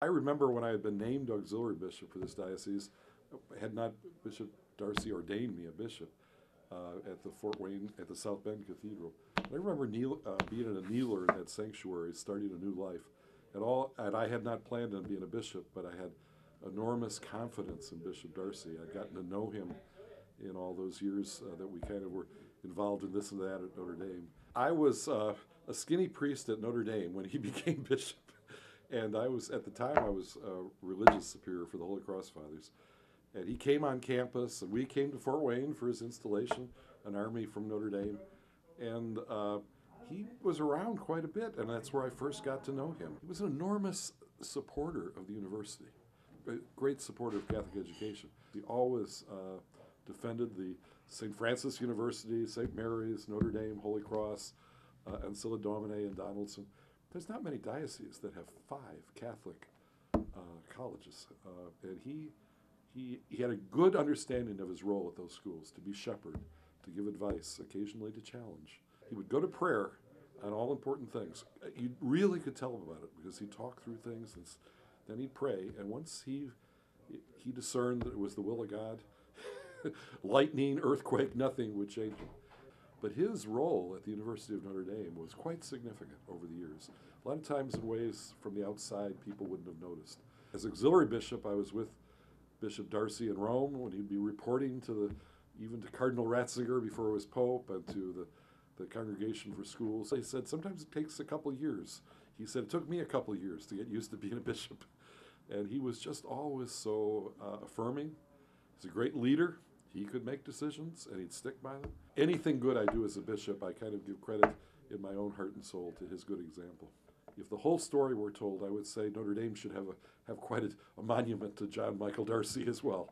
I remember when I had been named auxiliary bishop for this diocese, had not Bishop Darcy ordained me a bishop at the Fort Wayne, at the South Bend Cathedral. I remember being a kneeler in that sanctuary, starting a new life. And I had not planned on being a bishop, but I had enormous confidence in Bishop Darcy. I'd gotten to know him in all those years that we kind of were involved in this and that at Notre Dame. I was a skinny priest at Notre Dame when he became bishop. And at the time, I was a religious superior for the Holy Cross Fathers. And he came on campus, and we came to Fort Wayne for his installation, an army from Notre Dame. And he was around quite a bit, and that's where I first got to know him. He was an enormous supporter of the university, a great supporter of Catholic education. He always defended the St. Francis University, St. Mary's, Notre Dame, Holy Cross, Ancilla Domini, and Donaldson. There's not many dioceses that have 5 Catholic colleges, and he had a good understanding of his role at those schools, to be shepherd, to give advice, occasionally to challenge. He would go to prayer on all important things. You really could tell him about it because he talked through things, and then he'd pray, and once he discerned that it was the will of God, lightning, earthquake, nothing would change him. But his role at the University of Notre Dame was quite significant over the years. A lot of times in ways from the outside people wouldn't have noticed. As auxiliary bishop, I was with Bishop Darcy in Rome when he'd be reporting even to Cardinal Ratzinger before he was Pope, and to the Congregation for Schools. He said sometimes it takes a couple of years. He said it took me a couple of years to get used to being a bishop. And he was just always so affirming. He's a great leader. He could make decisions, and he'd stick by them. Anything good I do as a bishop, I kind of give credit in my own heart and soul to his good example. If the whole story were told, I would say Notre Dame should have quite a monument to John Michael Darcy as well.